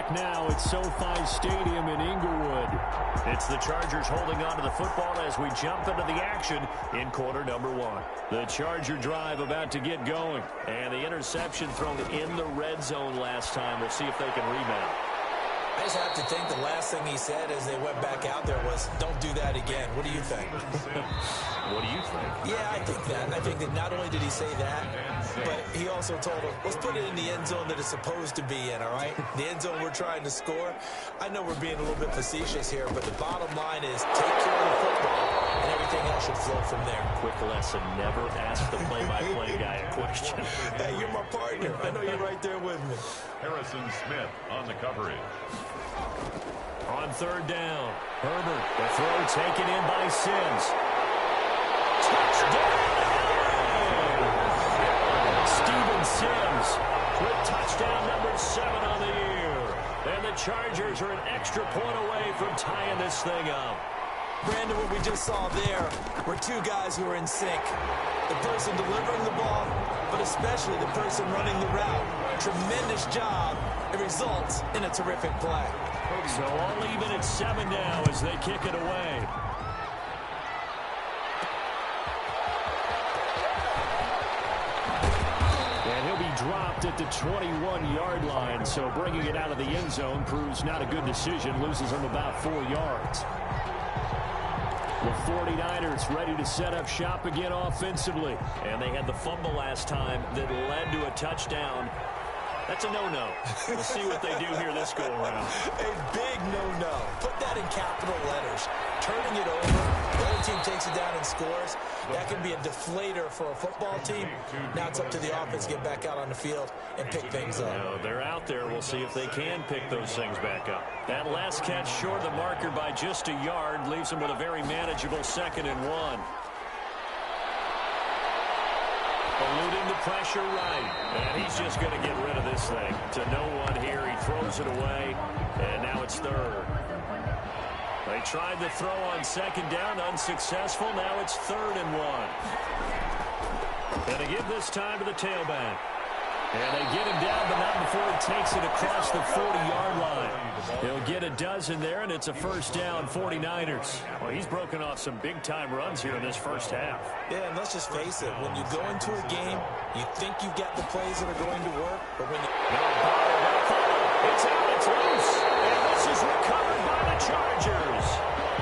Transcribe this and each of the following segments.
back now at SoFi Stadium in Inglewood. It's the Chargers holding on to the football as we jump into the action in quarter number one. The Charger drive about to get going. And the interception thrown in the red zone last time. We'll see if they can rebound. I just have to think the last thing he said as they went back out there was, don't do that again. What do you think? What do you think? Yeah, I think that. I think that not only did he say that, but he also told them, let's put it in the end zone that it's supposed to be in, all right? The end zone we're trying to score. I know we're being a little bit facetious here, but the bottom line is take care of the football, and everything else should flow from there. Quick lesson, never ask the play-by-play guy a question. Hey, you're my partner. I know you're right there with me. Harrison Smith on the coverage. On third down, Herbert, the throw taken in by Sims. Touchdown! Steven Sims with touchdown number 7 on the year. And the Chargers are an extra point away from tying this thing up. Brandon, what we just saw there were two guys who are in sync. The person delivering the ball, but especially the person running the route. Tremendous job. It results in a terrific play. So all even at 7 now as they kick it away. And he'll be dropped at the 21-yard line. So bringing it out of the end zone proves not a good decision. Loses him about 4 yards. The 49ers ready to set up shop again offensively. And they had the fumble last time that led to a touchdown. That's a no-no. We'll see what they do here this go-around. A big no-no. Put that in capital letters. Turning it over, the other team takes it down and scores. That can be a deflator for a football team. Now it's up to the offense to get back out on the field and pick things up. No, they're out there. We'll see if they can pick those things back up. That last catch short of the marker by just a yard leaves them with a very manageable 2nd and 1. Eluding the pressure right. And he's just going to get rid of this thing. To no one here. He throws it away. And now it's 3rd. They tried the throw on 2nd down. Unsuccessful. Now it's 3rd and 1. And to give this time to the tailback. And they get him down, but not before he takes it across the 40-yard line. He'll get a dozen there, and it's a first down, 49ers. Well, he's broken off some big-time runs here in this first half. Yeah, and let's just face it. When you go into a game, you think you've got the plays that are going to work, but when you... It's out, it's loose, and this is recovered by the Chargers.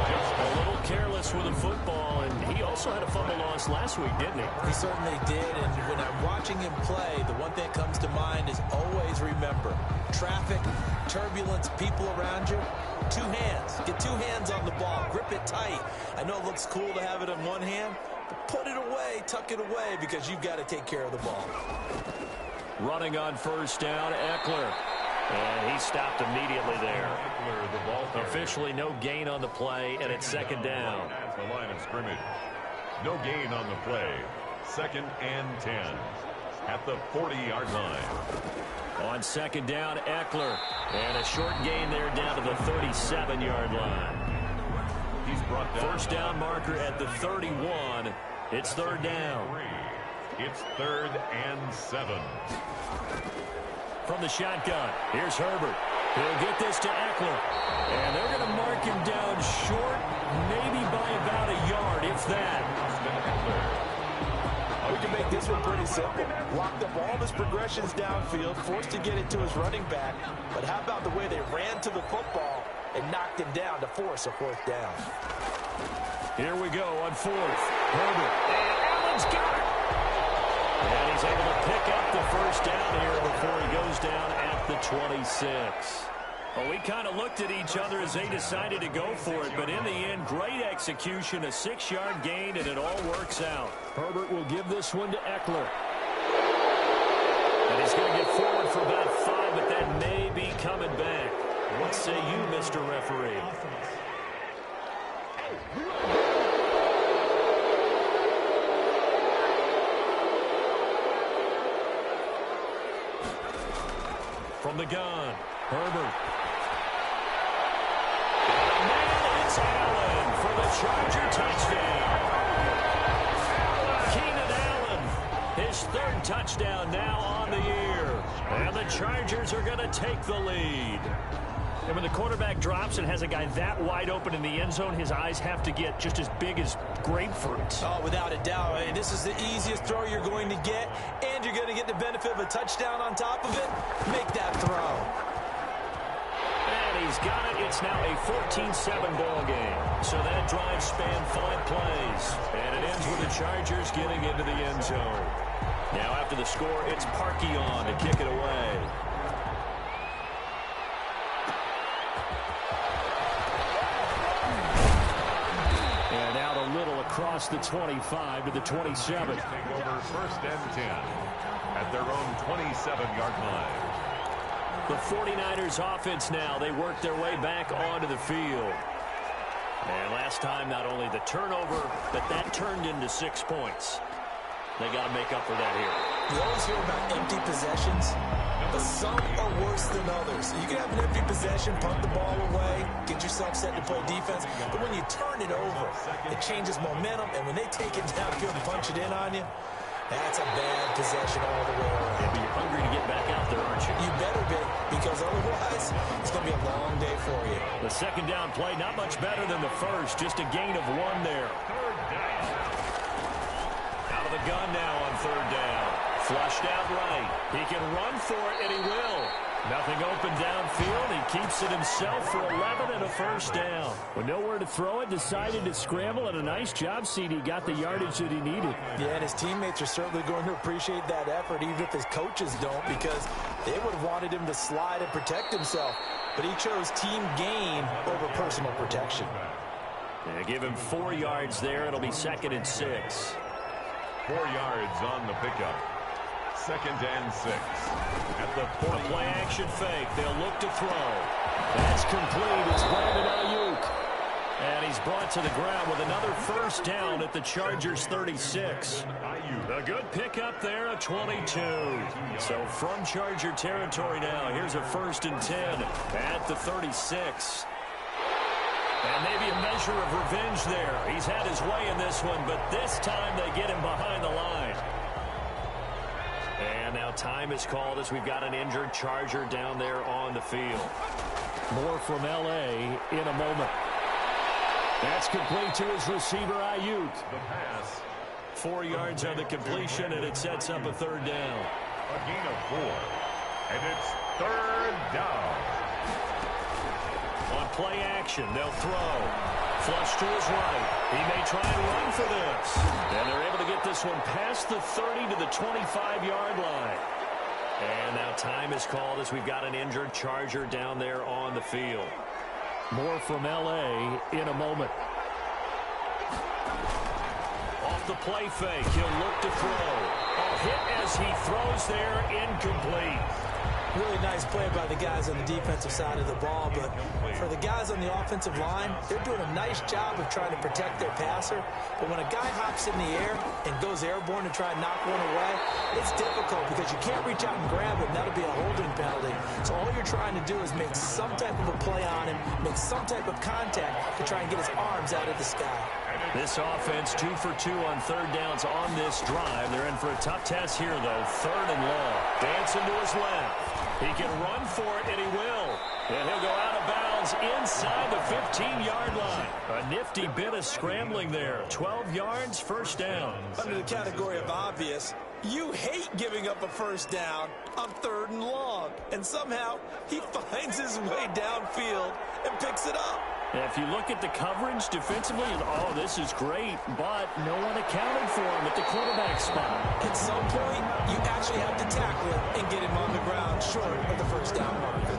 Just a little careless with the football, and he also had a fumble loss last week, didn't he? He certainly did, and when I'm watching him play, the one thing that comes to mind is always remember, traffic, turbulence, people around you, 2 hands. Get 2 hands on the ball. Grip it tight. I know it looks cool to have it in one hand, but put it away, tuck it away, because you've got to take care of the ball. Running on first down, Eckler. And he stopped immediately there. Officially no gain on the play, and it's 2nd down. At the line of scrimmage. No gain on the play. 2nd and 10 at the 40-yard line. On 2nd down, Eckler. And a short gain there down to the 37-yard line. He's brought down. First down marker at the 31. It's 3rd down. It's 3rd and 7. From the shotgun, here's Herbert. He'll get this to Eckler. And they're going to mark him down short, maybe by about a yard, if that. We can make this one pretty simple. Locked up all his progressions downfield, forced to get it to his running back. But how about the way they ran to the football and knocked him down to force a 4th down? Here we go on 4th. Herbert. And Allen's got it. And he's able to pick up the first down here before he goes down at the 26. Well, we kind of looked at each other as they decided to go for it, but in the end, great execution, a 6-yard gain, and it all works out. Herbert will give this one to Eckler. And he's going to get forward for about 5, but that may be coming back. What say you, Mr. Referee? From the gun, Herbert. And now it's Allen for the Charger touchdown. Keenan Allen, his his third touchdown now on the year. And the Chargers are going to take the lead. And when the quarterback drops and has a guy that wide open in the end zone, his eyes have to get just as big as grapefruit. Oh, without a doubt. And this is the easiest throw you're going to get, and you're going to get the benefit of a touchdown on top of it. Make that throw. And he's got it. It's now a 14-7 ball game. So that drive spanned 5 plays. And it ends with the Chargers getting into the end zone. Now after the score, it's Parkey on to kick it away. And out a little across the 25 to the 27. Take over first and 10 at their own 27-yard line. The 49ers offense now, they work their way back onto the field. And last time, not only the turnover, but that turned into 6 points. They got to make up for that here. You always hear about empty possessions, but some are worse than others. You can have an empty possession, punt the ball away, get yourself set to play defense, but when you turn it over, it changes momentum, and when they take it downfield and punch it in on you, that's a bad possession all the way around. Yeah, but you're hungry to get back out there, aren't you? You better be, because otherwise, it's going to be a long day for you. The second down play, not much better than the first, just a gain of 1 there. Out of the gun now on third down. Flushed out right. He can run for it, and he will. Nothing open downfield. He keeps it himself for 11 and a first down. With nowhere to throw it, decided to scramble, and a nice job, CD. Got the yardage that he needed. Yeah, and his teammates are certainly going to appreciate that effort, even if his coaches don't, because they would have wanted him to slide and protect himself. But he chose team gain over personal protection. Yeah, give him 4 yards there. It'll be 2nd and 6. 4 yards on the pickup. 2nd and 6 at the 40. The play action fake. They'll look to throw. That's complete. It's Brandon Ayuk. And he's brought to the ground with another first down at the Chargers 36. A good pickup there, a 22. So from Charger territory now, here's a 1st and 10 at the 36. And maybe a measure of revenge there. He's had his way in this one, but this time they get him behind the line. And now time is called as we've got an injured Charger down there on the field. More from L.A. in a moment. That's complete to his receiver, Ayuk. The pass. 4 yards on the completion, and it sets up a 3rd down. A gain of 4. And it's 3rd down. On play action, they'll throw. Flush to his right. He may try and run for this. And they're able to get this one past the 30 to the 25-yard line. And now time is called as we've got an injured Charger down there on the field. More from L.A. in a moment. Off the play fake, he'll look to throw. A hit as he throws there, incomplete. Really nice play by the guys on the defensive side of the ball, but for the guys on the offensive line, they're doing a nice job of trying to protect their passer. But when a guy hops in the air and goes airborne to try and knock one away, it's difficult because you can't reach out and grab him. That'll be a holding penalty. So all you're trying to do is make some type of a play on him, make some type of contact to try and get his arms out of the sky. This offense 2 for 2 on 3rd downs on this drive. They're in for a tough test here, though. 3rd and long. Dancing to his left. He can run for it, and he will. And he'll go out of bounds inside the 15-yard line. A nifty bit of scrambling there. 12 yards, first down. Under the category of obvious, you hate giving up a first down on 3rd and long. And somehow he finds his way downfield and picks it up. If you look at the coverage defensively, oh, this is great, but no one accounted for him at the quarterback spot. At some point, you actually have to tackle him and get him on the ground short of the first down marker.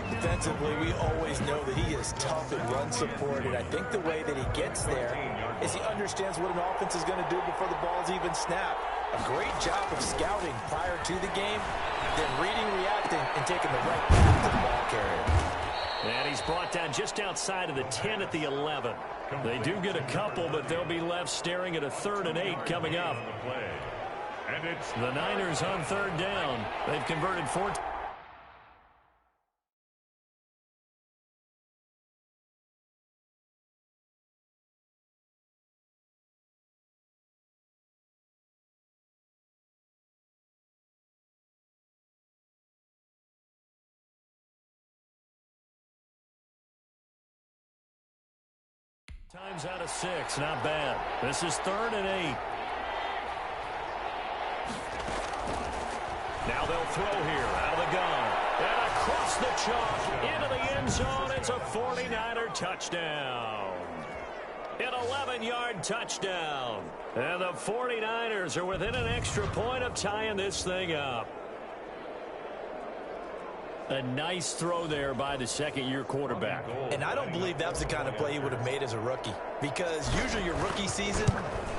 Defensively, we always know that he is tough and run supported. I think the way that he gets there is he understands what an offense is going to do before the ball's even snapped. A great job of scouting prior to the game, then reading, reacting, and taking the right path to the ball carrier. And he's brought down just outside of the 10 at the 11. They do get a couple, but they'll be left staring at a 3rd and 8 coming up. And it's The Niners on 3rd down. They've converted 4. Times out of 6, not bad. This is 3rd and 8. Now they'll throw here out of the gun. And across the chalk into the end zone. It's a 49er touchdown. An 11-yard touchdown. And the 49ers are within an extra point of tying this thing up. A nice throw there by the second-year quarterback. And I don't believe that was the kind of play he would have made as a rookie, because usually your rookie season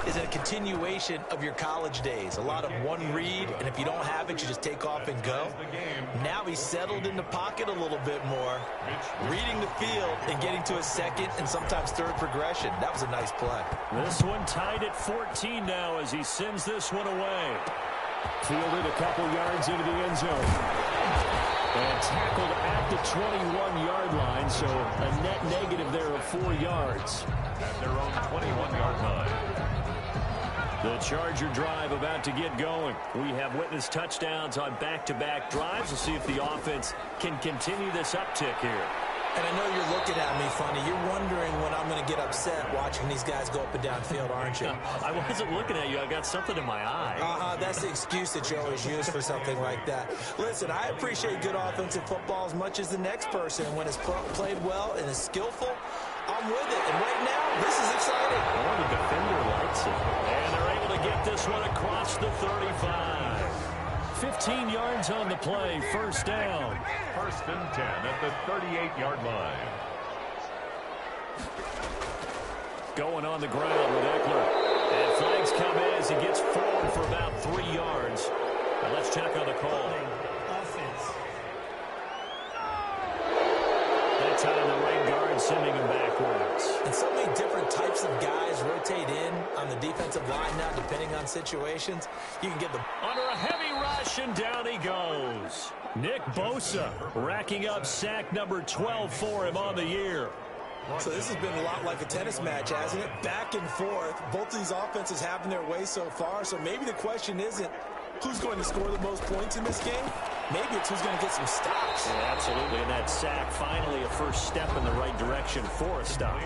is a continuation of your college days. A lot of one read, and if you don't have it, you just take off and go. Now he's settled in the pocket a little bit more, reading the field and getting to a second and sometimes third progression. That was a nice play. This one tied at 14 now as he sends this one away. Fielded a couple yards into the end zone. And tackled at the 21-yard line, so a net negative there of 4 yards. At their own 21-yard line. The Charger drive about to get going. We have witnessed touchdowns on back-to-back drives. We'll see if the offense can continue this uptick here. And I know you're looking at me funny. You're wondering when I'm going to get upset watching these guys go up and down field, aren't you? I wasn't looking at you. I got something in my eye. That's the excuse that you always use for something like that. Listen, I appreciate good offensive football as much as the next person. And when it's played well and is skillful, I'm with it. And right now, this is exciting. Oh, the defender likes it. And they're able to get this one across the 35. 15 yards on the play, first down. 1st and 10 at the 38-yard line. Going on the ground with Eckler. And flags come in as he gets forward for about 3 yards. Now let's check on the call. Offense. That time the right guard sending him backwards. And so many different types of guys rotate in on the defensive line now, depending on situations. You can get the... Under a heavy rush, and down he goes. Nick Bosa racking up sack number 12 for him on the year. So this has been a lot like a tennis match, hasn't it? Back and forth. Both of these offenses having their way so far. So maybe the question isn't who's going to score the most points in this game. Maybe it's who's going to get some stops. Yeah, absolutely. And that sack, finally a first step in the right direction for a stop.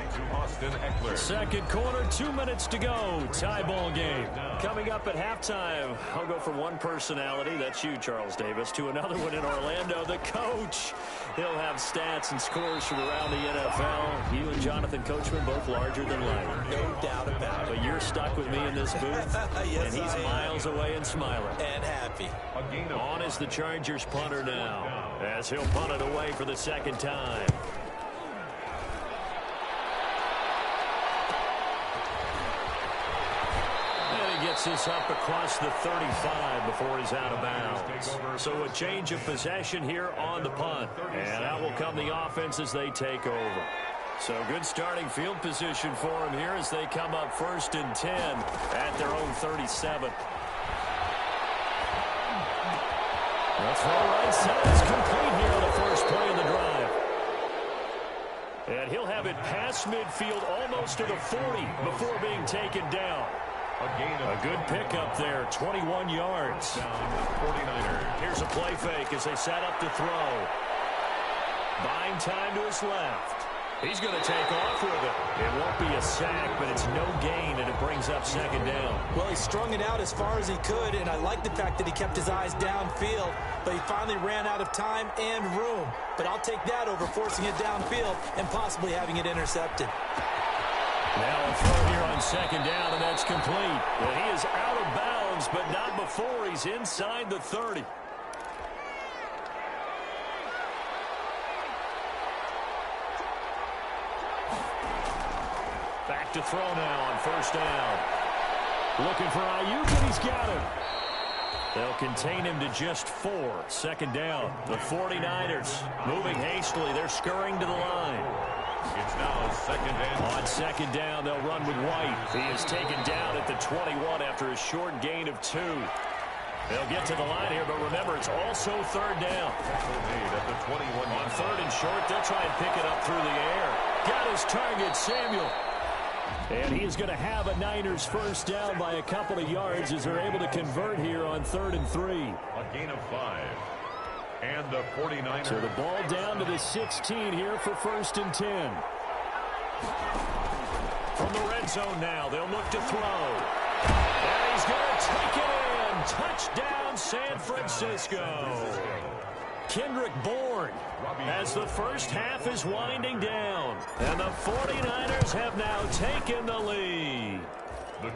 Second quarter, 2 minutes to go. Tie ball game. Coming up at halftime, I'll go from one personality, that's you, Charles Davis, to another one in Orlando, the coach. He'll have stats and scores from around the NFL. You and Jonathan Coachman both larger than life. No doubt about it. But you're stuck with me in this booth, yes, and he's miles away and smiling. And happy. On is the Chargers punter now, as he'll punt it away for the second time. And he gets this up across the 35 before he's out of bounds. So a change of possession here on the punt. And out will come the offense as they take over. So good starting field position for them here as they come up 1st and 10 at their own 37. The throw right side is complete here on the first play of the drive. And he'll have it past midfield almost to the 40 before being taken down. A good pickup there, 21 yards. 49ers. Here's a play fake as they set up to throw. Buying time to his left. He's going to take off with it. It won't be a sack, but it's no gain, and it brings up second down. Well, he strung it out as far as he could, and I like the fact that he kept his eyes downfield, but he finally ran out of time and room. But I'll take that over forcing it downfield and possibly having it intercepted. Now a throw here on second down, and that's complete. Well, he is out of bounds, but not before he's inside the 30. Back to throw now on first down. Looking for Ayuk, and he's got him. They'll contain him to just 4. Second down. The 49ers moving hastily. They're scurrying to the line. It's now second and... On second down, they'll run with White. He is taken down at the 21 after a short gain of 2. They'll get to the line here, but remember, it's also third down. At the 21. On third and short, they'll try and pick it up through the air. Got his target, Samuel. And he is going to have a Niners first down by a couple of yards as they're able to convert here on 3rd and 3. A gain of 5. And the 49ers. So the ball down to the 16 here for 1st and 10. From the red zone now, they'll look to throw. And he's going to take it in. Touchdown, San Francisco. Kendrick Bourne as the first half is winding down. And the 49ers have now taken the lead.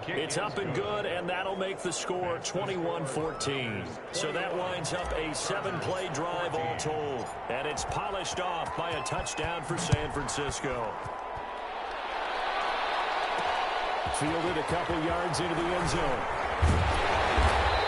It's up and good, and that'll make the score 21-14. So that winds up a 7-play drive all told. And it's polished off by a touchdown for San Francisco. Fielded a couple yards into the end zone.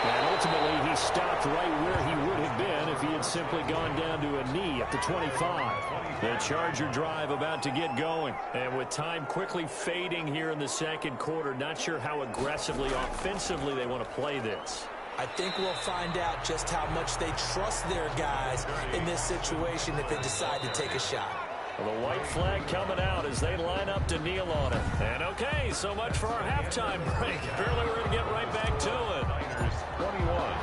And ultimately, he stopped right where he would have been if he had simply gone down to a knee at the 25. The Charger drive about to get going. And with time quickly fading here in the second quarter, not sure how aggressively, offensively they want to play this. I think we'll find out just how much they trust their guys in this situation if they decide to take a shot. Well, the white flag coming out as they line up to kneel on it. And okay, so much for our halftime break. Apparently we're going to get right back to it. 21.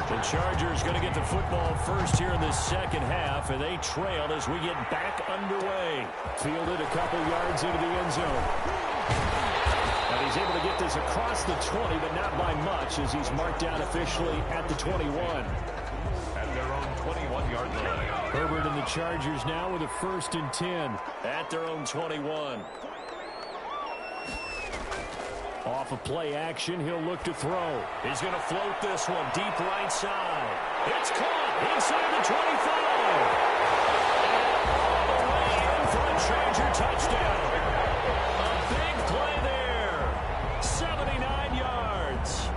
The Chargers going to get the football first here in the second half, and they trail as we get back underway. Fielded a couple yards into the end zone. And he's able to get this across the 20, but not by much as he's marked down officially at the 21. At their own 21-yard line. Herbert and the Chargers now with a 1st and 10 at their own 21. Off of play action, he'll look to throw. He's going to float this one deep right side. It's caught inside the 25. And all the way in for a Charger touchdown. A big play there. 79 yards.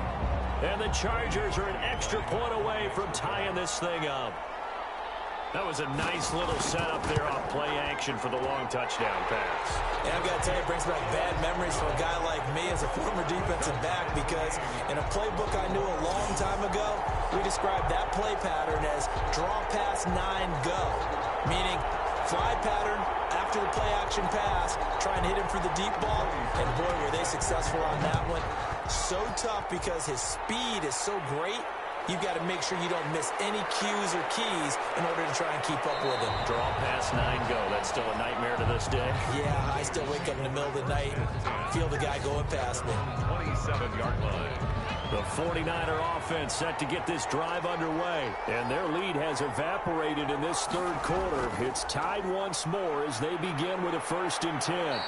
And the Chargers are an extra point away from tying this thing up. That was a nice little setup there off play action for the long touchdown pass. And I've got to tell you, it brings back bad memories for a guy like me as a former defensive back, because in a playbook I knew a long time ago, we described that play pattern as draw pass 9 go, meaning fly pattern after the play action pass, trying to hit him for the deep ball, and boy, were they successful on that one. So tough because his speed is so great. You've got to make sure you don't miss any cues or keys in order to try and keep up with him. Draw past 9 go. That's still a nightmare to this day. Yeah, I still wake up in the middle of the night and feel the guy going past me. 27-yard line. The 49er offense set to get this drive underway. And their lead has evaporated in this third quarter. It's tied once more as they begin with a 1st and 10.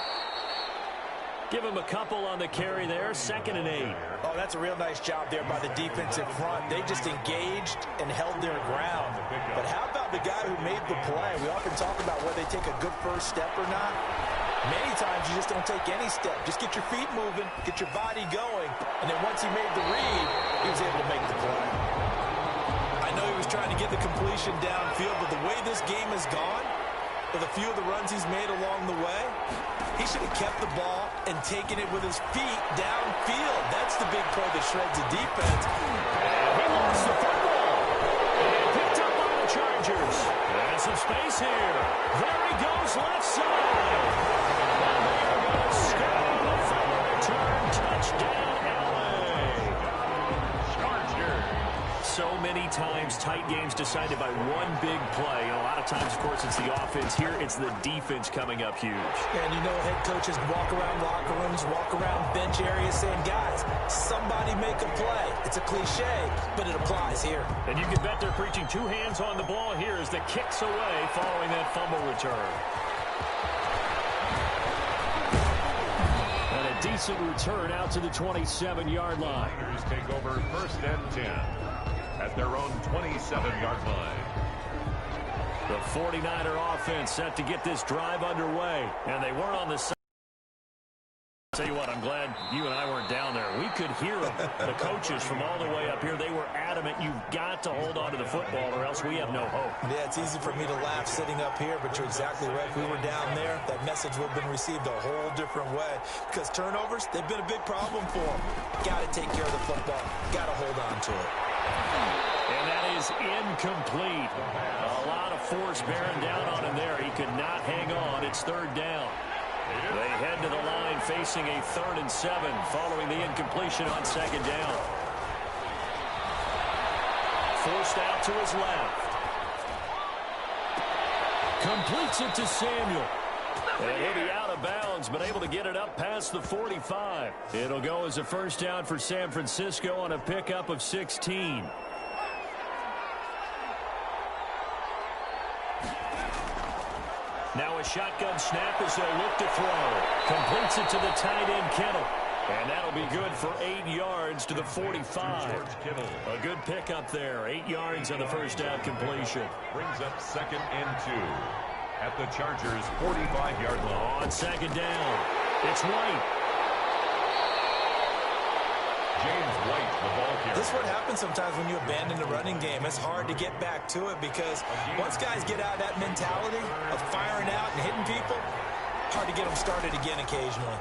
Give him a couple on the carry there. 2nd and 8. Oh, that's a real nice job there by the defensive front. They just engaged and held their ground. But how about the guy who made the play? We often talk about whether they take a good first step or not. Many times you just don't take any step. Just get your feet moving, get your body going, and then once he made the read, he was able to make the play. I know he was trying to get the completion downfield, but the way this game has gone, with a few of the runs he's made along the way, he should have kept the ball and taken it with his feet downfield. That's the big play that shreds the defense. And he lost the football. And picked up by the Chargers. And some space here. There he goes, left side. And they're going to score on the final return. Touchdown, LA. Chargers. So many times, tight games decided by one big play. And a lot of times, of course, it's the offense. Here, it's the defense coming up huge. And you know, head coaches walk around locker rooms, walk around bench areas saying, guys, somebody make a play. It's a cliche, but it applies here. And you can bet they're preaching 2 hands on the ball here as the kicks away following that fumble return. And a decent return out to the 27-yard line. Niners take over 1st and 10 at their own 27-yard line. The 49er offense set to get this drive underway. And they weren't on the side. Tell you what, I'm glad you and I weren't down there. We could hear them, the coaches from all the way up here. They were adamant, you've got to hold on to the football or else we have no hope. Yeah, it's easy for me to laugh sitting up here, but you're exactly right. If we were down there, that message would have been received a whole different way. Because turnovers, they've been a big problem for them. Got to take care of the football. Got to hold on to it. And that is incomplete. A lot of force bearing down on him there. He could not hang on. It's 3rd down. They head to the line facing a 3rd and 7 following the incompletion on 2nd down. Forced out to his left. Completes it to Samuel. And he'll be out of bounds, but able to get it up past the 45. It'll go as a first down for San Francisco on a pickup of 16. Now a shotgun snap as they'll look to throw. Completes it to the tight end, Kittle. And that'll be good for 8 yards to the 45. A good pickup there. 8 yards on the first down completion. Brings up 2nd and 2 at the Chargers' 45-yard line. On second down, it's White. James White, the ball carrier. This is what happens sometimes when you abandon the running game. It's hard to get back to it because once guys get out of that mentality of firing out and hitting people, hard to get them started again occasionally.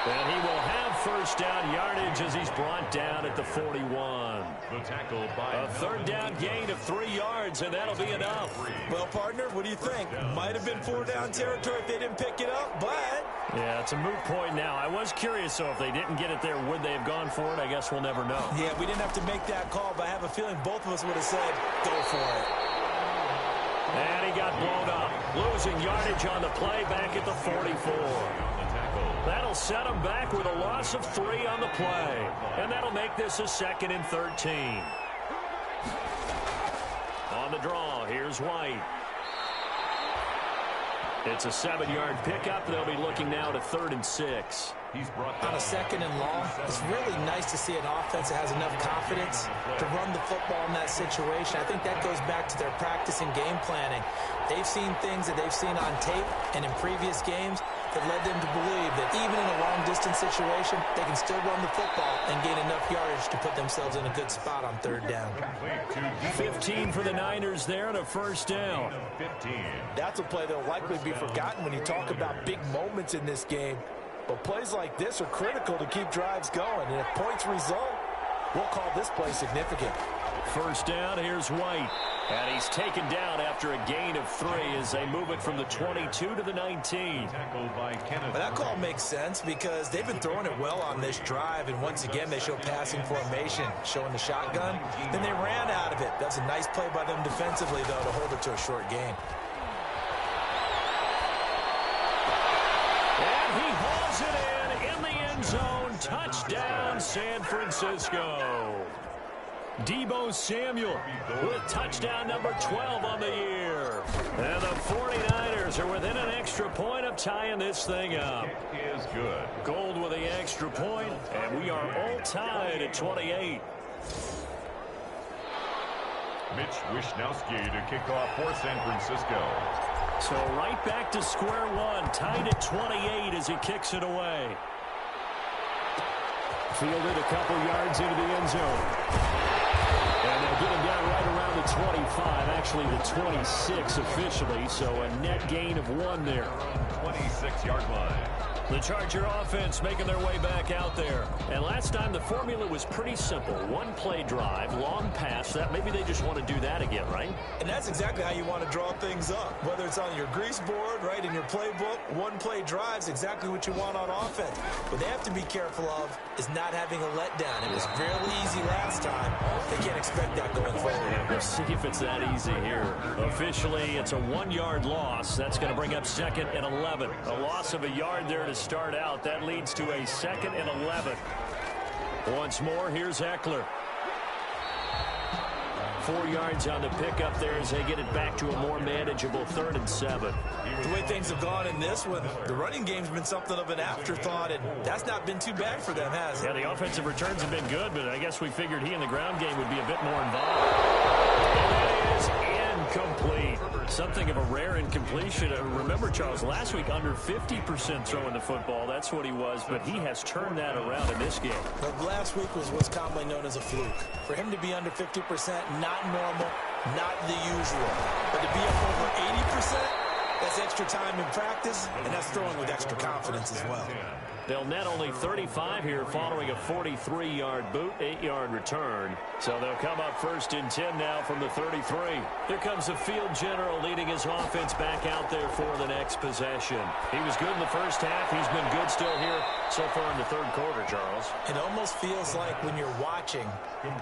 And he will have first down yardage as he's brought down at the 41. The tackle by a third down gain of 3 yards, and that'll be enough. Well, partner, what do you think? Might have been 4-down territory if they didn't pick it up, but... Yeah, it's a moot point now. I was curious, so if they didn't get it there, would they have gone for it? I guess we'll never know. Yeah, we didn't have to make that call, but I have a feeling both of us would have said, go for it. And he got blown up. Losing yardage on the play back at the 44. That'll set him back with a loss of 3 on the play. And that'll make this a 2nd and 13. On the draw, here's White. It's a 7-yard pickup. They'll be looking now to 3rd and 6. He's brought on a 2nd and long. It's really nice to see an offense that has enough confidence to run the football in that situation. I think that goes back to their practice and game planning. They've seen things that they've seen on tape and in previous games that led them to believe that even in a long-distance situation, they can still run the football and gain enough yardage to put themselves in a good spot on 3rd down. 15 for the Niners there and a first down. 15. That's a play that will likely be forgotten when you talk about big moments in this game. But plays like this are critical to keep drives going. And if points result, we'll call this play significant. First down, here's White. And he's taken down after a gain of 3 as they move it from the 22 to the 19. But that call makes sense because they've been throwing it well on this drive. And once again, they show passing formation, showing the shotgun. Then they ran out of it. That's a nice play by them defensively, though, to hold it to a short gain. And he hauls it in the end zone. Touchdown, San Francisco. Deebo Samuel with touchdown number 12 on the year. And the 49ers are within an extra point of tying this thing up. It is good. Gold with the extra point, and we are all tied at 28. Mitch Wishnowski to kick off for San Francisco. So right back to square one, tied at 28 as he kicks it away. Fielded a couple yards into the end zone. And they'll get him down right around the 25, actually the 26 officially, so a net gain of 1 there. 26-yard line. The Charger offense making their way back out there. And last time the formula was pretty simple. 1-play drive, long pass. That maybe they just want to do that again, right? And that's exactly how you want to draw things up. Whether it's on your grease board, right, in your playbook, 1-play drive is exactly what you want on offense. What they have to be careful of is not having a letdown. It was fairly easy last time. They can't expect that going forward. We'll see if it's that easy here. Officially, it's a 1-yard loss. That's going to bring up 2nd and 11. A loss of a yard there to start out. That leads to a 2nd and 11. Once more, here's Eckler. 4 yards on the pickup there as they get it back to a more manageable 3rd and 7. The way things have gone in this one, the running game's been something of an afterthought, and that's not been too bad for them, has it? Yeah, the offensive returns have been good, but I guess we figured he in the ground game would be a bit more involved. And that is incomplete. Something of a rare incompletion. Remember, Charles, last week under 50% throwing the football. That's what he was, but he has turned that around in this game. Well, last week was what's commonly known as a fluke. For him to be under 50%, not normal, not the usual. But to be up over 80%, that's extra time in practice, and that's throwing with extra confidence as well. They'll net only 35 here following a 43-yard boot, 8-yard return. So they'll come up first and 10 now from the 33. Here comes the field general leading his offense back out there for the next possession. He was good in the first half. He's been good still here so far in the third quarter, Charles. It almost feels like when you're watching,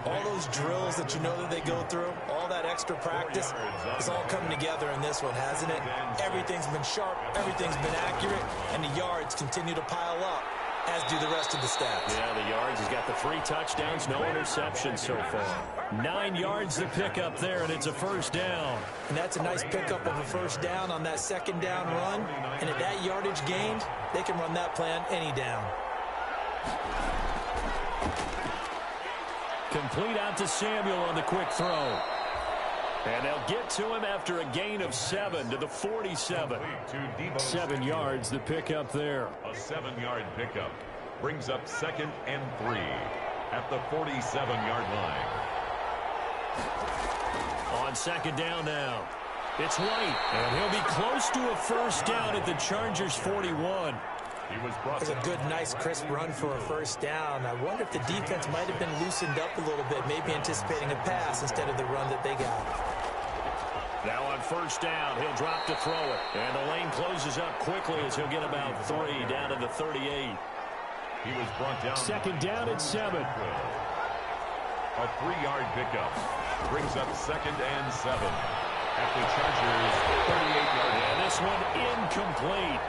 all those drills that you know that they go through, all that extra practice, it's all coming together in this one, hasn't it? Everything's been sharp, everything's been accurate, and the yards continue to pile up, as do the rest of the stats. Yeah, the yards. He's got the 3 touchdowns, no interceptions so far. 9 yards to pick up there, and it's a first down. And that's a nice pickup of a first down on that second down run. And at that yardage gained, they can run that play on any down. Complete out to Samuel on the quick throw. And they'll get to him after a gain of 7 to the 47. 7 yards the pickup there. A 7-yard pickup brings up 2nd and 3 at the 47-yard line. On second down now. It's White, and he'll be close to a first down at the Chargers' 41. It's a good, nice, crisp run for a first down. I wonder if the defense might have been loosened up a little bit, maybe anticipating a pass instead of the run that they got. Now on first down, he'll drop to throw it. And the lane closes up quickly as he'll get about 3 down to the 38. He was brought down. Second down at 7. A 3-yard pickup brings up 2nd and 7 at the Chargers' 38-yard line. And this one incomplete.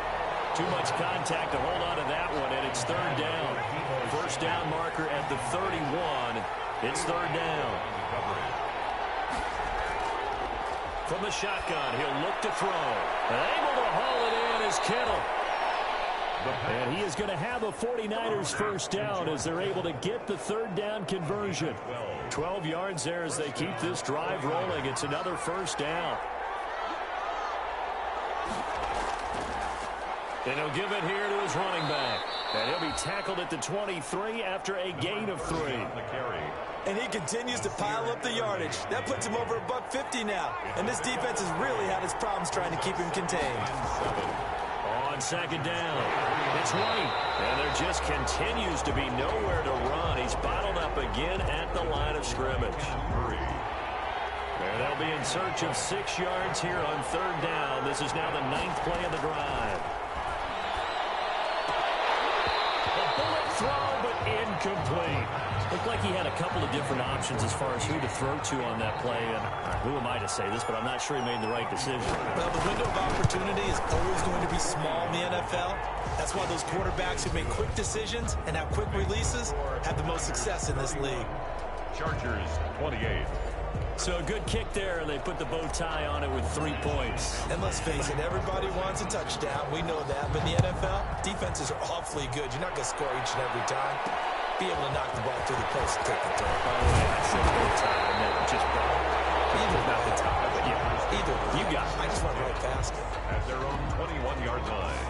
Too much contact to hold on to that one, and it's third down. First down marker at the 31. It's third down. From the shotgun, he'll look to throw. Able to haul it in is Kittle. And he is going to have a 49ers first down as they're able to get the third down conversion. 12 yards there as they keep this drive rolling. It's another first down. And he'll give it here to his running back. And he'll be tackled at the 23 after a gain of 3. And he continues to pile up the yardage. That puts him over $150 now. And this defense has really had its problems trying to keep him contained. On second down, it's White. And there just continues to be nowhere to run. He's bottled up again at the line of scrimmage. And they'll be in search of 6 yards here on third down. This is now the 9th play of the drive. Throw, but incomplete. Looked like he had a couple of different options as far as who to throw to on that play. And who am I to say this, but I'm not sure he made the right decision. Well, the window of opportunity is always going to be small in the NFL. That's why those quarterbacks who make quick decisions and have quick releases have the most success in this league. Chargers 28. So a good kick there, and they put the bow tie on it with 3 points. And let's face it, everybody wants a touchdown. We know that. But in the NFL, defenses are awfully good. You're not going to score each and every time. Be able to knock the ball through the post and take the turn. By the way, I said bow tie, and then just Either not the tie, but yeah. Either way. You got it. I just went right past it. At their own 21-yard line.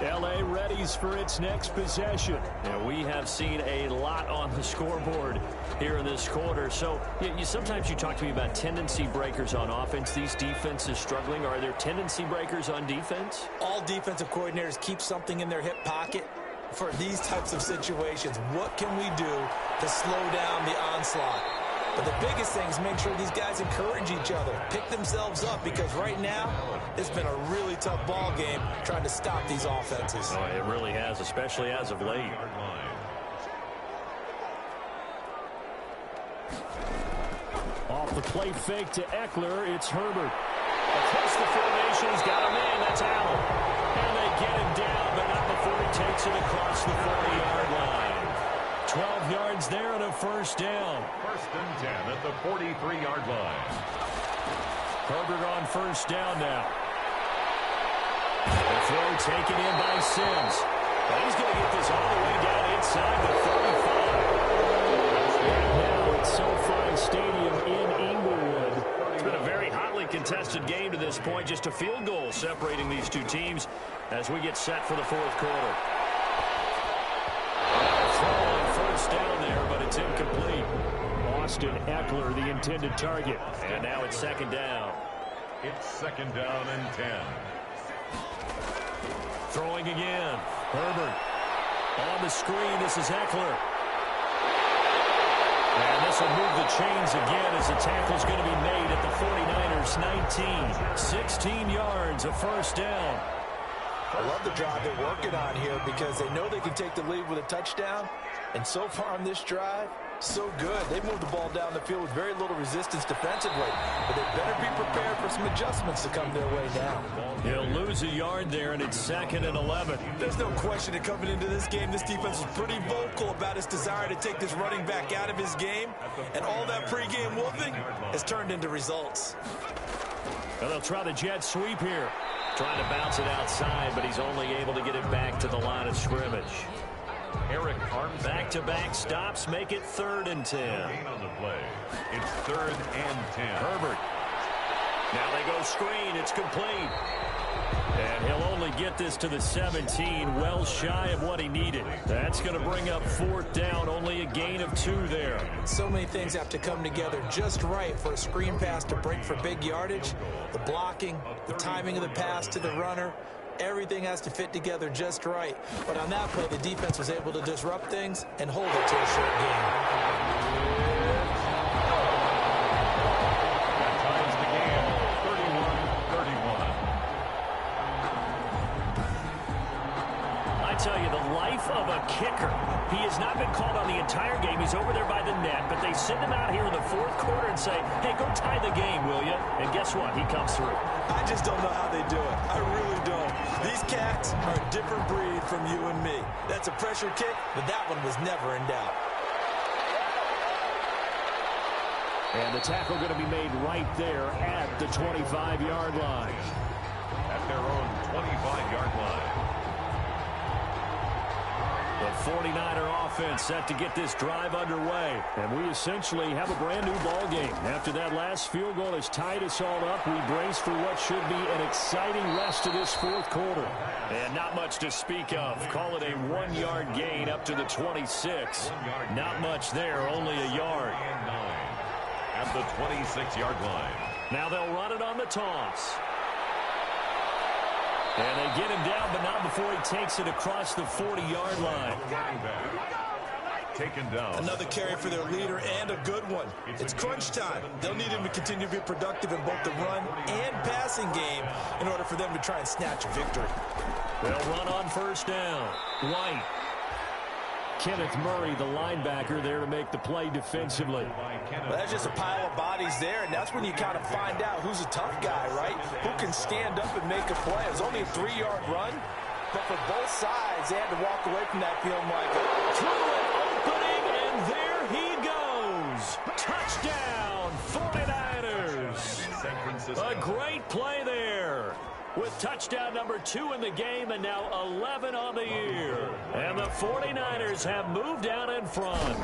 L.A. readies for its next possession. And we have seen a lot on the scoreboard here in this quarter. So sometimes you talk to me about tendency breakers on offense. These defenses struggling. Are there tendency breakers on defense? All defensive coordinators keep something in their hip pocket for these types of situations. What can we do to slow down the onslaught? But the biggest thing is make sure these guys encourage each other, pick themselves up, because right now it's been a really tough ball game trying to stop these offenses. Oh, it really has, especially as of late. Off the play fake to Eckler, it's Herbert. Across the formation, he's got a man, that's Allen. And they get him down, but not before he takes it across the 40-yard line. 12 yards there and a first down. First and 10 at the 43-yard line. Herbert on first down now. The throw taken in by Sims. And he's going to get this all the way down inside the 35. And now at SoFi Stadium in Inglewood. It's been a very hotly contested game to this point. Just a field goal separating these two teams as we get set for the fourth quarter. Down there, but it's incomplete. Austin Eckler, the intended target. And now it's second down. It's second down and 10. Throwing again. Herbert on the screen. This is Eckler. And this will move the chains again as the tackle's going to be made at the 49ers 19. 16 yards, a first down. I love the drive they're working on here because they know they can take the lead with a touchdown. And so far on this drive, so good. They moved the ball down the field with very little resistance defensively. But they better be prepared for some adjustments to come their way now. He'll lose a yard there, and it's 2nd and 11. There's no question that coming into this game, this defense was pretty vocal about its desire to take this running back out of his game. And all that pregame whooping has turned into results. Well, they'll try the jet sweep here. Trying to bounce it outside, but he's only able to get it back to the line of scrimmage. Eric Armstead. Back-to-back stops make it 3rd and 10. Gain on the play. It's 3rd and 10. Herbert. Now they go screen. It's complete. And he'll only get this to the 17, well shy of what he needed. That's going to bring up 4th down, only a gain of 2 there. So many things have to come together just right for a screen pass to break for big yardage. The blocking, the timing of the pass to the runner, everything has to fit together just right. But on that play, the defense was able to disrupt things and hold it to a short game. Tell you, the life of a kicker. He has not been called on the entire game. He's over there by the net, but they send him out here in the 4th quarter and say, hey, go tie the game, will you? And guess what? He comes through. I just don't know how they do it. I really don't. These cats are a different breed from you and me. That's a pressure kick, but that one was never in doubt. And the tackle going to be made right there at the 25-yard line. At their own 25-yard line. The 49er offense set to get this drive underway. And we essentially have a brand-new ball game. After that last field goal has tied us all up, we brace for what should be an exciting rest of this 4th quarter. And not much to speak of. Call it a 1-yard gain up to the 26. Not much there, only a yard. At the 26-yard line. Now they'll run it on the toss. And they get him down, but not before he takes it across the 40-yard line. Taken down. Another carry for their leader and a good one. It's crunch time. They'll need him to continue to be productive in both the run and passing game in order for them to try and snatch a victory. They'll run on 1st down. White. Kenneth Murray, the linebacker, there to make the play defensively. Well, that's just a pile of bodies there, and that's when you kind of find out who's a tough guy, right? Who can stand up and make a play. It was only a 3-yard run, but for both sides, they had to walk away from that feeling like, through an opening, and there he goes. Touchdown, 49ers. San Francisco. A great play there. With touchdown number 2 in the game and now 11 on the year. And the 49ers have moved out in front.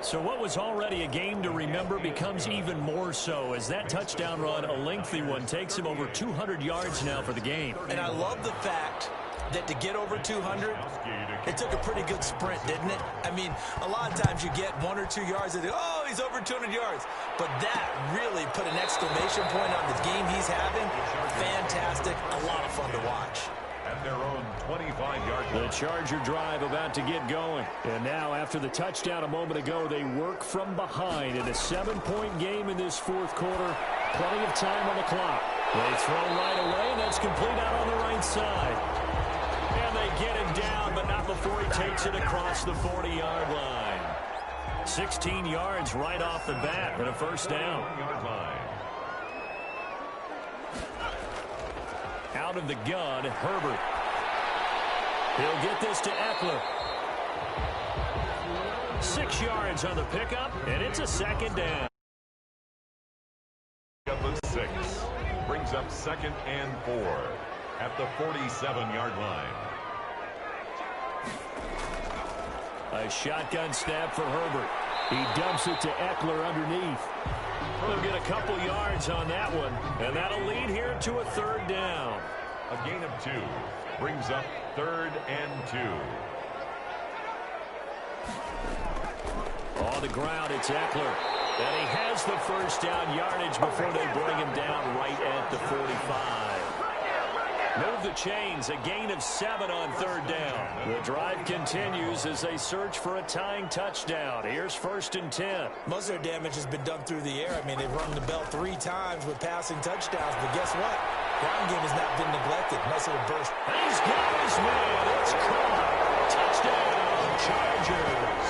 So what was already a game to remember becomes even more so as that touchdown run, a lengthy one, takes him over 200 yards now for the game. And I love the fact that to get over 200, it took a pretty good sprint, didn't it? I mean, a lot of times you get 1 or 2 yards and oh, he's over 200 yards. But that really put an exclamation point on the game he's having. Fantastic. A lot of fun to watch. At their own 25-yard line. The Charger drive about to get going. And now, after the touchdown a moment ago, they work from behind in a 7-point game in this 4th quarter. Plenty of time on the clock. They throw right away, and that's complete out on the right side. And they get him down, but not before he takes it across the 40-yard line. 16 yards right off the bat and a first down. Out of the gun, Herbert. He'll get this to Eckler. 6 yards on the pickup, and it's a 2nd down. Up a 6. Brings up 2nd and 4 at the 47-yard line. A shotgun snap for Herbert. He dumps it to Eckler underneath. They'll get a couple yards on that one, and that'll lead here to a 3rd down. A gain of 2 brings up 3rd and 2. On the ground, it's Eckler. And he has the first down yardage before they bring him down right at the 45. Move the chains, a gain of 7 on 3rd down. The drive continues as they search for a tying touchdown. Here's 1st and 10. Most of their damage has been done through the air. I mean, they've rung the bell 3 times with passing touchdowns, but guess what? Ground game has not been neglected. Nice little burst. He's got his man. It's caught. Touchdown, Chargers.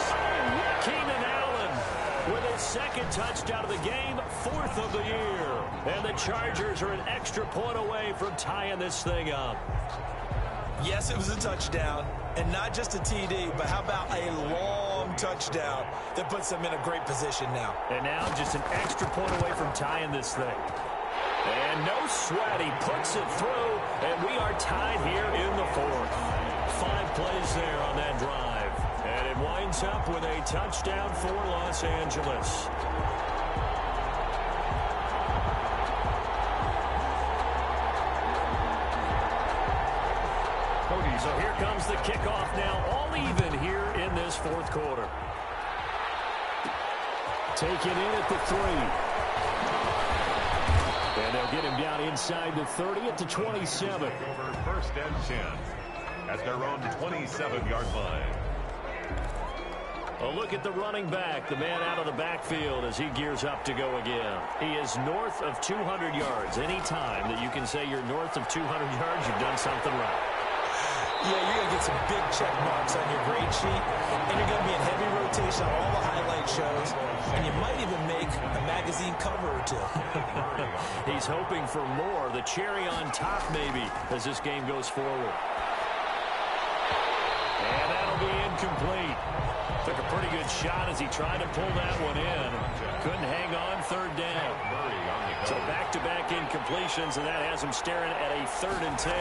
Keenan Allen with his 2nd touchdown of the game, 4th of the year. And the Chargers are an extra point away from tying this thing up. Yes, it was a touchdown, and not just a TD, but how about a long touchdown that puts them in a great position now. And now just an extra point away from tying this thing. And no sweat, he puts it through, and we are tied here in the 4th. 5 plays there on that drive. And it winds up with a touchdown for Los Angeles. So here comes the kickoff now, all even here in this 4th quarter. Taken in at the 3. And they'll get him down inside the 30 at the 27. Over 1st and 10 at their own 27-yard line. A look at the running back, the man out of the backfield as he gears up to go again. He is north of 200 yards. Any time that you can say you're north of 200 yards, you've done something right. Yeah, you're going to get some big check marks on your grade sheet, and you're going to be in heavy rotation on all the highlight shows, and you might even make a magazine cover or 2. He's hoping for more, the cherry on top maybe, as this game goes forward. And that'll be incomplete. Took a pretty good shot as he tried to pull that one in. Couldn't hang on 3rd down. So back-to-back incompletions, and that has him staring at a 3rd and 10.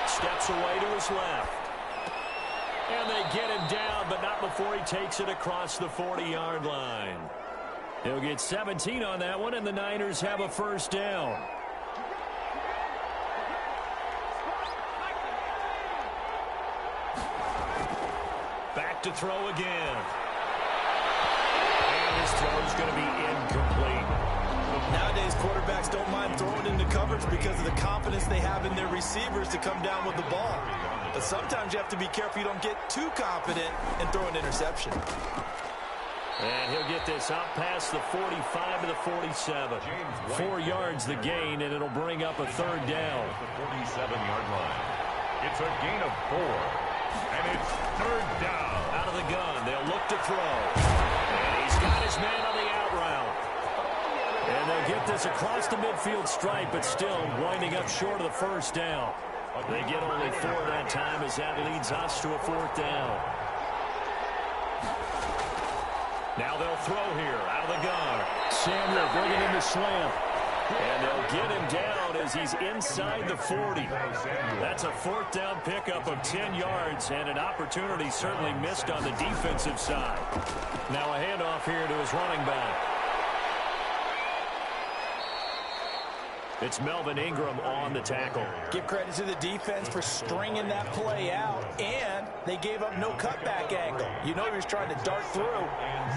Steps away to his left. And they get him down, but not before he takes it across the 40-yard line. He'll get 17 on that one, and the Niners have a 1st down. Back to throw again. And his throw is going to be incomplete. Nowadays, quarterbacks don't mind throwing into coverage because of the confidence they have in their receivers to come down with the ball. But sometimes you have to be careful you don't get too confident and throw an interception. And he'll get this out past the 45 to the 47. 4 yards the gain, and it'll bring up a 3rd down. The 47-yard line. It's a gain of 4. And it's 3rd down. Out of the gun, they'll look to throw. And he's got his man on the out route. And they'll get this across the midfield stripe, but still winding up short of the 1st down. They get only 4 that time as that leads us to a 4th down. Now they'll throw here out of the gun. Samuel bringing in the slant. And they'll get him down as he's inside the 40. That's a 4th down pickup of 10 yards and an opportunity certainly missed on the defensive side. Now a handoff here to his running back. It's Melvin Ingram on the tackle. Give credit to the defense for stringing that play out, and they gave up no cutback angle. You know he was trying to dart through.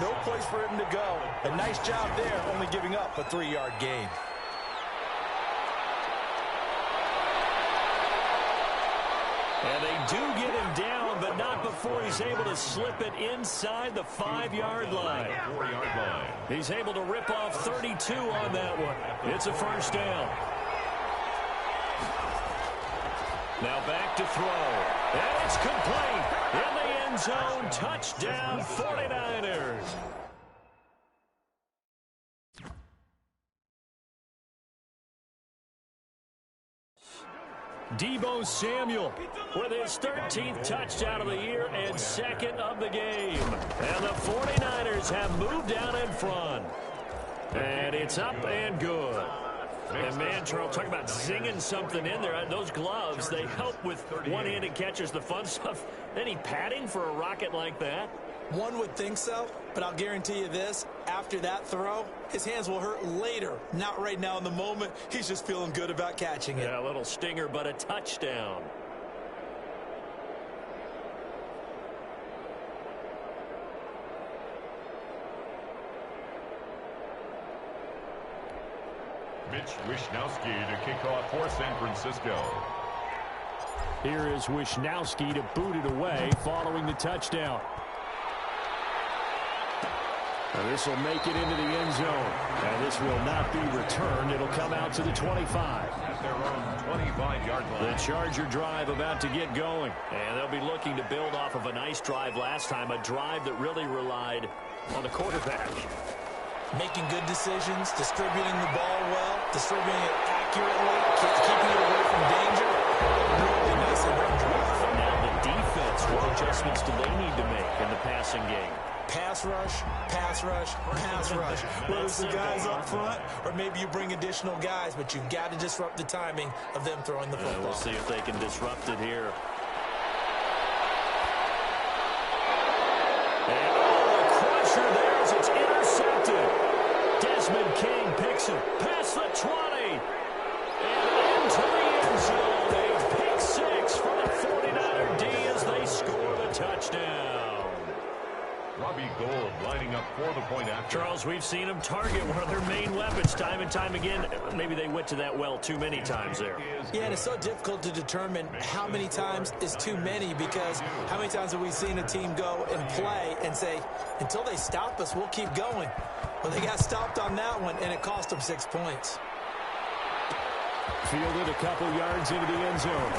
No place for him to go. A nice job there, only giving up a 3-yard gain. And they do get him down, but not before he's able to slip it inside the 5-yard line. 4-yard line. He's able to rip off 32 on that one. It's a 1st down. Now back to throw. And it's complete. In the end zone, touchdown 49ers. Deebo Samuel with his 13th touchdown of the year and 2nd of the game. And the 49ers have moved down in front. And it's up and good. And man, Charles, talk about singing something in there. Those gloves, they help with one-handed catches, the fun stuff. Any padding for a rocket like that? One would think so, but I'll guarantee you this. After that throw, his hands will hurt later. Not right now in the moment. He's just feeling good about catching it. Yeah, a little stinger, but a touchdown. Mitch Wishnowsky to kick off for San Francisco. Here is Wishnowsky to boot it away following the touchdown. Now this will make it into the end zone. And this will not be returned. It'll come out to the 25. At their own 25-yard line. The Charger drive about to get going. And they'll be looking to build off of a nice drive last time. A drive that really relied on the quarterback. Making good decisions, distributing the ball well, distributing it accurately, keeping it away from danger. Really nice and run drive. Now the defense, what adjustments do they need to make in the passing game? Pass rush, pass rush, pass rush. Whether it's the guys up front or maybe you bring additional guys, but you've got to disrupt the timing of them throwing the football. We'll see if they can disrupt it here. And a crusher there as it's intercepted. Desmond King picks it past the 20 and into the end zone. A pick six for the 49er D as they score the touchdown. Robbie Gould lining up for the point after. Charles, we've seen them target one of their main weapons time and time again. Maybe they went to that well too many times there. Yeah, and it's so difficult to determine how many times is too many, because how many times have we seen a team go and play and say, until they stop us, we'll keep going. Well, they got stopped on that one, and it cost them 6 points. Fielded a couple yards into the end zone.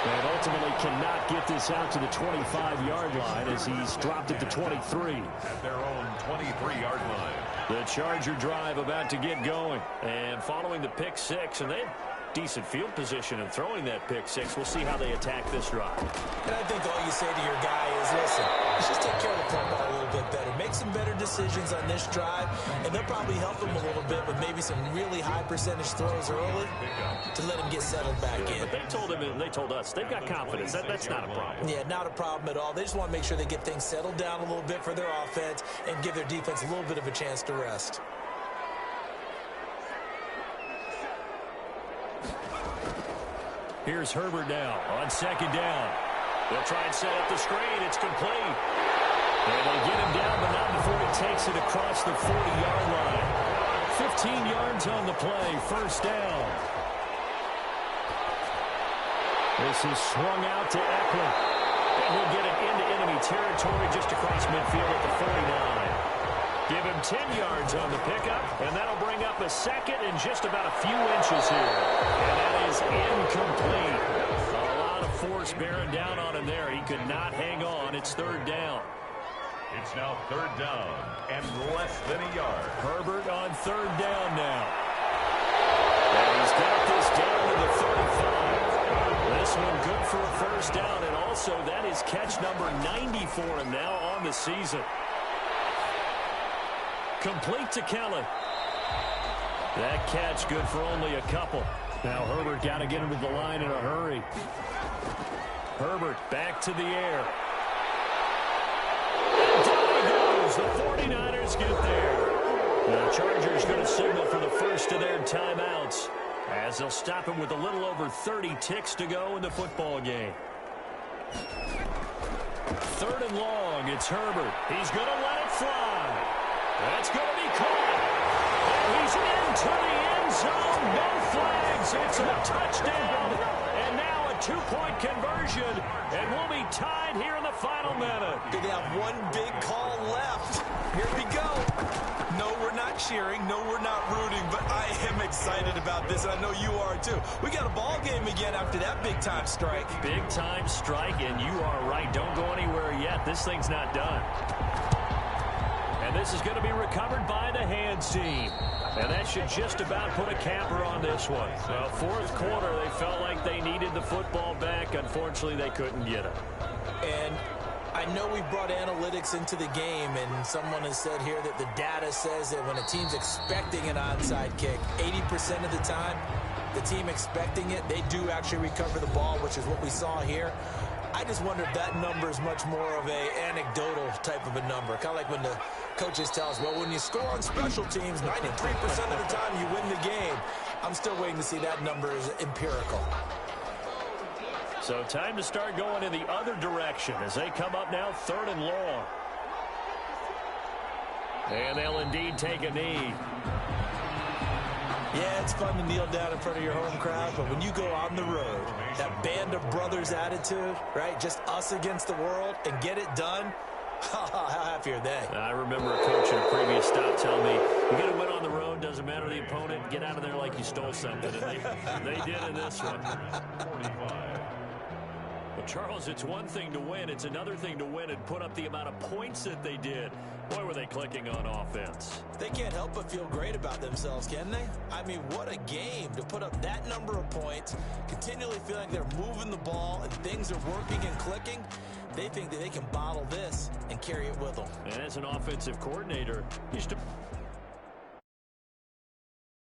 And ultimately cannot get this out to the 25-yard line as he's dropped it to 23. At their own 23-yard line. The Charger drive about to get going. And following the pick six, and they had decent field position in throwing that pick six. We'll see how they attack this drive. And I think all you say to your guy is, listen, let's just take care of the football a little bit better. Make some better decisions on this drive, and they'll probably help him a little bit with maybe some really high percentage throws early to let him get settled back in. But they told him, and they told us, they've got confidence. That's not a problem. Yeah, not a problem at all. They just want to make sure they get things settled down a little bit for their offense and give their defense a little bit of a chance to rest. Here's Herbert now on second down. They'll try and set up the screen. It's complete. And they get him down, but not before he takes it across the 40-yard line. 15 yards on the play. First down. This is swung out to Eckler. And he'll get it into enemy territory just across midfield at the 49. Give him 10 yards on the pickup, and that'll bring up a second and just about a few inches here. And that is incomplete. A lot of force bearing down on him there. He could not hang on. It's third down. It's now third down and less than a yard. Herbert on third down now. And he's got this down to the 35. This one good for a first down, and also that is catch number 90 for him now on the season. Complete to Kelly. That catch good for only a couple. Now Herbert got to get him to the line in a hurry. Herbert back to the air. And down he goes. The 49ers get there. The Chargers going to signal for the first of their timeouts as they'll stop him with a little over 30 ticks to go in the football game. Third and long. It's Herbert. He's going to let it fly. That's going to be caught. And he's into the end zone. No flags. It's a touchdown. And now a two-point conversion. And we'll be tied here in the final minute. They have one big call left. Here we go. No, we're not cheering. No, we're not rooting. But I am excited about this. And I know you are too. We got a ball game again after that big-time strike. Big-time strike, and you are right. Don't go anywhere yet. This thing's not done. And this is going to be recovered by the hands team. And that should just about put a capper on this one. Well, fourth quarter, they felt like they needed the football back. Unfortunately, they couldn't get it. And I know we brought analytics into the game, and someone has said here that the data says that when a team's expecting an onside kick, 80% of the time, the team expecting it, they do actually recover the ball, which is what we saw here. I just wonder if that number is much more of a anecdotal type of a number. Kind of like when the coaches tell us, well, when you score on special teams, 93% of the time you win the game. I'm still waiting to see that number is empirical. So time to start going in the other direction as they come up now third and long. And they'll indeed take a knee. Yeah, it's fun to kneel down in front of your home crowd, but when you go on the road, that band of brothers attitude, right, just us against the world, and get it done, how happy are they? I remember a coach in a previous stop telling me, you get a win on the road, doesn't matter the opponent, get out of there like you stole something. And they did in this one. Well, Charles, it's one thing to win. It's another thing to win and put up the amount of points that they did. Boy, were they clicking on offense. They can't help but feel great about themselves, can they? I mean, what a game to put up that number of points, continually feeling like they're moving the ball and things are working and clicking. They think that they can bottle this and carry it with them. And as an offensive coordinator, you